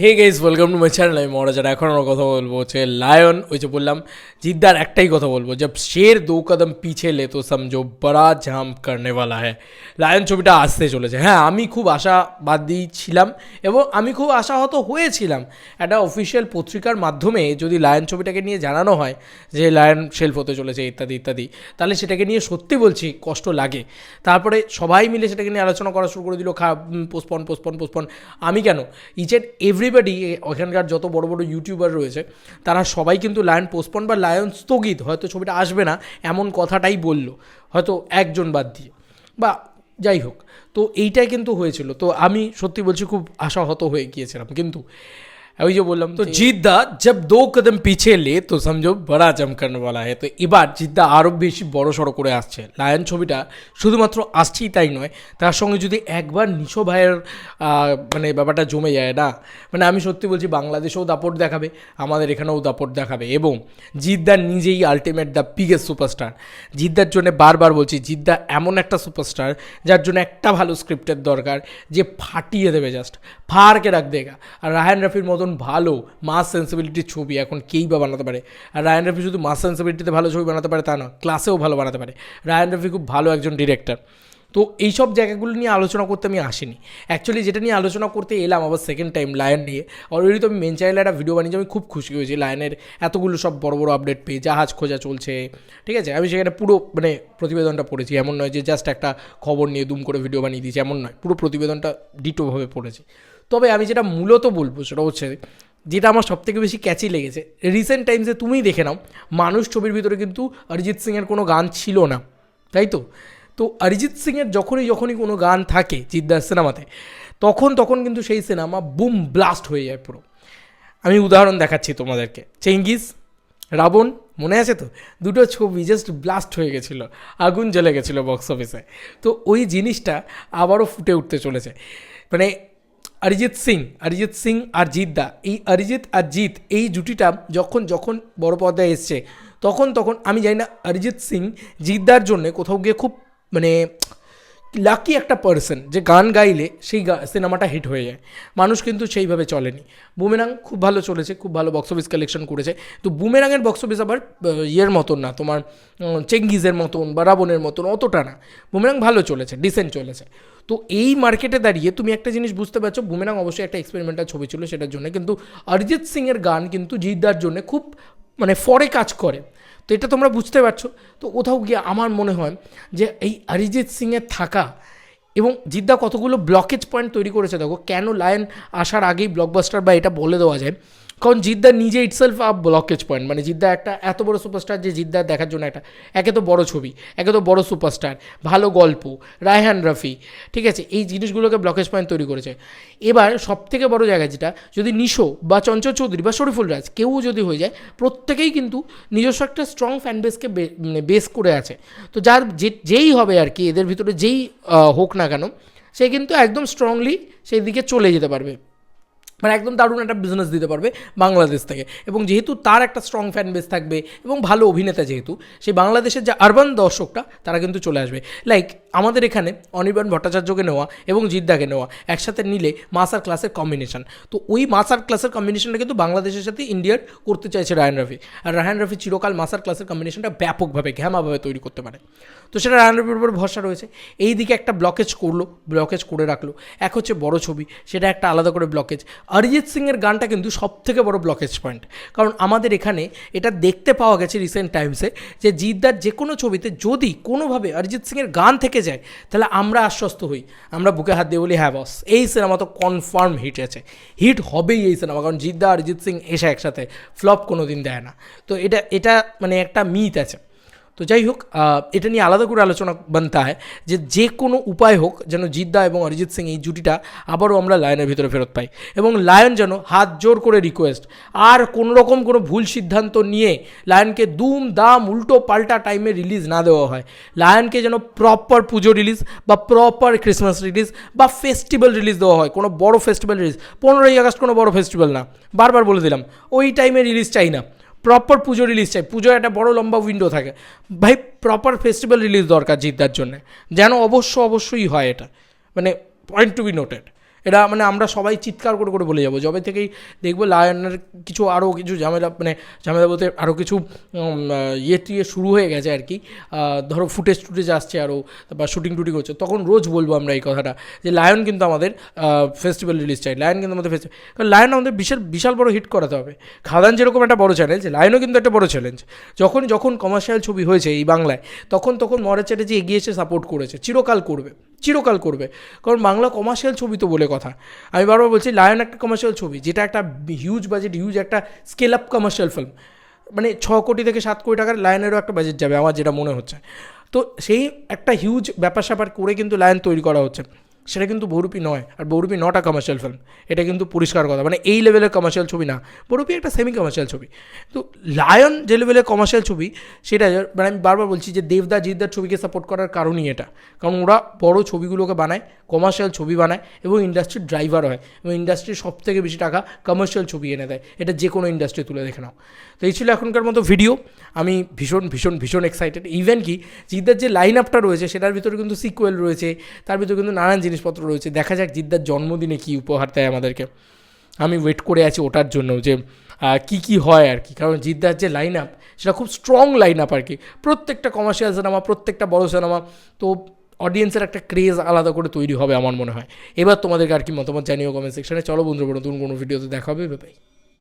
Hey guys, welcome to my channel. আমি মহারাজার। এখন আমরা কথা বলবো হচ্ছে লায়ন। ওই যে বললাম জিদ্দার একটাই কথা বলবো, जब शेर दो कदम पीछे ले तो समझो बड़ा জাম্প करने वाला है। লায়ন ছবিটা আসতে চলেছে। হ্যাঁ, আমি খুব আশাবাদী ছিলাম এবং আমি খুব আশাহত হয়েছিলাম। একটা অফিসিয়াল পত্রিকার মাধ্যমে যদি লায়ন ছবিটাকে নিয়ে জানানো হয় যে লায়ন শেলফ হতে চলেছে ইত্যাদি ইত্যাদি, তাহলে সেটাকে নিয়ে সত্যি বলছি কষ্ট লাগে। তারপরে সবাই মিলে সেটাকে নিয়ে আলোচনা করা শুরু করে দিল, পোস্টপন পোস্টপন পোস্টপন। আমি কেন, ইচ অ্যান্ড এভরিবডি, ওখানকার যত বড় বড় ইউটিউবার রয়েছে তারা সবাই কিন্তু লায়ন পোস্টপন বা লায়ন স্থগিত, হয়তো ছবিটা আসবে না এমন কথাটাই বললো, হয়তো একজন বাদ দিয়ে বা যাই হোক। তো এইটাই কিন্তু হয়েছিল। তো আমি সত্যি বলছি খুব আশাহত হয়ে গিয়েছিলাম। কিন্তু ওই যে বললাম তো, জিদ্দা जब दो कदम पीछे ले तो समझो बड़ा जम करने वाला है। তো এবার জিদ্দা আরও বেশি বড় সড়ো করে আসছে। লায়ন ছবিটা শুধুমাত্র আসছেই তাই নয়, তার সঙ্গে যদি একবার নিশো ভাইয়ের মানে ব্যাপারটা জমে যায় না, মানে আমি সত্যি বলছি বাংলাদেশেও দাপট দেখাবে, আমাদের এখানেও দাপট দেখাবে। এবং জিদ্দা নিজেই আলটিমেট দ্য বিগেস্ট সুপারস্টার। জিদ্দার জন্য বারবার বলছি, জিদ্দা এমন একটা সুপারস্টার যার জন্য একটা ভালো স্ক্রিপ্টের দরকার, যে ফাটিয়ে দেবে, জাস্ট ফাড়কে রাখ দেগা। আর রায়হান রাফির মতন ভালো মাস সেন্সিবিলিটির ছবি এখন কেই বা বানাতে পারে। আর রায়হান রাফি শুধু মাস সেন্সিবিলিটিতে ভালো ছবি বানাতে পারে তা না, ক্লাসেও ভালো বানাতে পারে। রায়হান রাফি খুব ভালো একজন ডিরেক্টর। তো এইসব জায়গাগুলো নিয়ে আলোচনা করতে আমি আসিনি। অ্যাকচুয়ালি যেটা নিয়ে আলোচনা করতে এলাম আবার সেকেন্ড টাইম, লায়ন নিয়ে। অলরেডি তো আমি মেন চ্যানেলে একটা ভিডিও বানিয়েছি, আমি খুব খুশি হয়েছি লায়নের এতগুলো সব বড় বড় আপডেট পেয়ে। জাহাজ খোঁজা চলছে, ঠিক আছে, আমি সেখানে পুরো মানে প্রতিবেদনটা পড়েছি। এমন নয় যে জাস্ট একটা খবর নিয়ে দুম করে ভিডিও বানিয়ে দিয়েছি, এমন নয়, পুরো প্রতিবেদনটা ডিটোভাবে পড়েছি। তবে আমি যেটা মূলত বলবো সেটা হচ্ছে, যেটা আমার সবথেকে বেশি ক্যাচি লেগেছে, রিসেন্ট টাইমসে তুমিই দেখে নাও, মানুষ ছবির ভিতরে কিন্তু অরিজিৎ সিংয়ের কোনো গান ছিল না, তাই তো? তো অরিজিৎ সিংয়ের যখনই কোনো গান থাকে জিদ্দার সিনেমাতে, তখন কিন্তু সেই সিনেমা বুম ব্লাস্ট হয়ে যায় পুরো। আমি উদাহরণ দেখাচ্ছি তোমাদেরকে, চেঙ্গিস, রাবণ, মনে আছে তো? দুটো ছবি জাস্ট ব্লাস্ট হয়ে গেছিলো, আগুন জ্বলে গেছিলো বক্স অফিসে। তো ওই জিনিসটা আবারও ফুটে উঠতে চলেছে। মানে অরিজিৎ সিং আর জিদ্দা, এই অরিজিৎ আর জিৎ এই জুটিটা যখন বড় পর্দায় এসছে, তখন আমি জানি না, অরিজিৎ সিং জিদ্দার জন্য কোথাও গিয়ে খুব মানে লাকি একটা পার্সন, যে গান গাইলে সেই সিনেমাটা হিট হয়ে যায়। মানুষ কিন্তু সেইভাবে চলেনি। বুমেরাং খুব ভালো চলেছে, খুব ভালো বক্স অফিস কালেকশন করেছে। তো বুমেরাংয়ের বক্স অফিস আবার ইয়ের মতন না, তোমার চেঙ্গিজের মতন বা রাবণের মতন অতটা না। বুমেরাং ভালো চলেছে, ডিসেন্ট চলেছে। তো এই মার্কেটে দাঁড়িয়ে তুমি একটা জিনিস বুঝতে পারছো, বুমেরাং অবশ্যই একটা এক্সপেরিমেন্টাল ছবি ছিল সেটার জন্য, কিন্তু অরিজিৎ সিংয়ের গান কিন্তু জিদ্দার জন্য খুব মানে ফরে কাজ করে। তো এটা তোমরা বুঝতে পারছো। তো কোথাও গিয়ে আমার মনে হয় যে এই অরিজিৎ সিংয়ের থাকা, এবং জিদ্দা কতগুলো ব্লকেজ পয়েন্ট তৈরি করেছে দেখো, কেন লায়ন আসার আগেই ব্লকবাস্টার বা এটা বলে দেওয়া যায়, কারণ জিদ্দা নিজে ইটসেলফ আ ব্লকেজ পয়েন্ট। মানে জিদ্দা একটা এত বড় সুপারস্টার, যে জিদ্দার দেখার জন্য একে তো বড় ছবি, একে তো বড় সুপারস্টার, ভালো গল্প, রায়হান রাফি, ঠিক আছে, এই জিনিসগুলোকে ব্লকেজ পয়েন্ট তৈরি করেছে। এবার সবথেকে বড় জায়গা যেটা, যদি নিশো বা চঞ্চল চৌধুরী বা শরীফুল রাজ কেউ যদি হয়ে যায়, প্রত্যেকেই কিন্তু নিজস্ব একটা স্ট্রং ফ্যান বেসকে মানে বেস করে আছে। তো যার যেই হবে আর কি, এদের ভিতরে যেই হোক না কেন, সে কিন্তু একদম স্ট্রংলি সেই দিকে চলে যেতে পারবে, মানে একদম দারুণ একটা বিজনেস দিতে পারবে বাংলাদেশ থেকে। এবং যেহেতু তার একটা স্ট্রং ফ্যান বেস থাকবে এবং ভালো অভিনেতা, যেহেতু সেই বাংলাদেশের যে আরবান দর্শকটা তারা কিন্তু চলে আসবে। লাইক আমাদের এখানে অনির্বাণ ভট্টাচার্যকে নেওয়া এবং জিদ্দাকে নেওয়া একসাথে নিলে মাস আর ক্লাসের কম্বিনেশন, তো ওই মাস আর ক্লাসের কম্বিনেশনটা কিন্তু বাংলাদেশের সাথে ইন্ডিয়ার করতে চাইছে রায়হান রাফি। আর রায়হান রাফি চিরকাল মাস আর ক্লাসের কম্বিনেশনটা ব্যাপকভাবে ঘ্যামাভাবে তৈরি করতে পারে। তো সেটা রায়হান রাফির উপর ভরসা রয়েছে। এই দিকে একটা ব্লকেজ করে রাখলো। এক হচ্ছে বড় ছবি, সেটা একটা আলাদা করে ব্লকেজ। অরিজিৎ সিংয়ের গানটা কিন্তু সবথেকে বড় ব্লকেজ পয়েন্ট, কারণ আমাদের এখানে এটা দেখতে পাওয়া গেছে রিসেন্ট টাইমসে, যে জিদ্দার যে কোনো ছবিতে যদি কোনোভাবে অরিজিৎ সিংয়ের গান থেকে যায়, তাহলে আমরা আশ্বস্ত হই, আমরা বুকে হাত দিয়ে বলি হ্যাঁ বস, এই সিনেমা তো কনফার্ম হিট আছে, হিট হবেই এই সিনেমা, কারণ জিদ্দা অরিজিৎ সিং এসে একসাথে ফ্লপ কোনো দিন দেয় না। তো এটা মানে একটা মিথ আছে। তো যাই হোক, এটা নিয়ে আলাদা করে আলোচনা বানতে হয়, যে কোনো উপায় হোক যেন জিদ্দা এবং অরিজিৎ সিং এই জুটিটা আবারও আমরা লায়নের ভিতরে ফেরত পাই, এবং লায়ন যেন হাত জোর করে রিকোয়েস্ট, আর কোনো রকম কোনো ভুল সিদ্ধান্ত নিয়ে লায়নকে দুম দাম উল্টো পাল্টা টাইমে রিলিজ না দেওয়া হয়। লায়নকে যেন প্রপার পুজো রিলিজ বা প্রপার ক্রিসমাস রিলিজ বা ফেস্টিভ্যাল রিলিজ দেওয়া হয়, কোনো বড় ফেস্টিভ্যাল রিলিজ, 15ই আগস্ট কোনো বড় ফেস্টিভ্যাল না, বারবার বলে দিলাম, ওই টাইমে রিলিজ চাই না, প্রপার পুজো রিলিজ চাই। পুজোর একটা বড় লম্বা উইন্ডো থাকে ভাই, প্রপার ফেস্টিভ্যাল রিলিজ দরকার জিদ্দার জন্য, যেন অবশ্যই হয় এটা, মানে পয়েন্ট টু বি নোটেড। এটা মানে আমরা সবাই চিৎকার করে করে বলে যাবো যবে থেকেই দেখবো লায়নের কিছু আরও কিছু ঝামেলা, মানে ঝামেলা বলতে আরও কিছু টিয়ে শুরু হয়ে গেছে আর কি। ধরো ফুটেজ আসছে আরও, বা শুটিং টুটিং হচ্ছে, তখন রোজ বলবো আমরা এই কথাটা যে লায়ন কিন্তু আমাদের ফেস্টিভ্যাল রিলিজ চাই, লায়ন কিন্তু আমাদের ফেস্টিভ্যাল, কারণ লায়ন আমাদের বিশাল বিশাল বড় হিট করাতে হবে। খাদান যেরকম একটা বড় চ্যালেঞ্জ, লায়নও কিন্তু একটা বড় চ্যালেঞ্জ। যখন কমার্শিয়াল ছবি হয়েছে এই বাংলায়, তখন মহারাজ চ্যাটার্জি এগিয়ে এসে সাপোর্ট করেছে, চিরকাল করবে, কারণ বাংলা কমার্শিয়াল ছবি তো বলে কথা। আমি বারবার বলছি লায়ন একটা কমার্শিয়াল ছবি, যেটা একটা হিউজ বাজেট, হিউজ একটা স্কেল আপ কমার্শিয়াল ফিল্ম, মানে 6 কোটি থেকে 7 কোটি টাকার লায়নেরও একটা বাজেট যাবে আমার যেটা মনে হচ্ছে। তো সেই একটা হিউজ ব্যাপার স্যাপার করে কিন্তু লায়ন তৈরি করা হচ্ছে, সেটা কিন্তু বহুরূপী নয়। আর বহুরূপী নট আ কমার্শিয়াল ফিল্ম, এটা কিন্তু পরিষ্কার কথা, মানে এই লেভেলের কমার্শিয়াল ছবি না। বহুরূপী একটা সেমি কমার্শিয়াল ছবি। তো লায়ন যে লেভেলের কমার্শিয়াল ছবি, সেটা মানে আমি বারবার বলছি যে দেবদা জিদ্দার ছবিকে সাপোর্ট করার কারণই এটা, কারণ ওরা বড় ছবিগুলোকে বানায়, কমার্শিয়াল ছবি বানায় এবং ইন্ডাস্ট্রির ড্রাইভার হয়, এবং ইন্ডাস্ট্রির সব থেকে বেশি টাকা কমার্শিয়াল ছবি এনে দেয়। এটা যে কোনো ইন্ডাস্ট্রি তুলে দেখে নাও। তো এই ছিল এখনকার মতো ভিডিও। আমি ভীষণ এক্সাইটেড। ইভেন কি জিদ্দার যে লাইন আপটা রয়েছে সেটার ভিতরে কিন্তু সিকুয়েল রয়েছে, তার ভিতরে কিন্তু নানান জিনিসপত্র রয়েছে। দেখা যাক জিদ্দার জন্মদিনে কী উপহার দেয় আমাদেরকে। আমি ওয়েট করে আছি ওটার জন্য, যে কী হয় আর কি, কারণ জিদ্দার যে লাইন আপ সেটা খুব স্ট্রং লাইন আপ আর কি। প্রত্যেকটা কমার্শিয়াল সিনেমা, প্রত্যেকটা বড় সিনেমা, তো অডিয়েন্সের একটা ক্রেজ আলাদা করে তৈরি হবে আমার মনে হয়। এবার তোমাদেরকে আর কি মতামত জানিও কমেন্ট সেকশনে। চলো বন্ধুরা, নতুন কোনো ভিডিওতে দেখা হবে, বাই।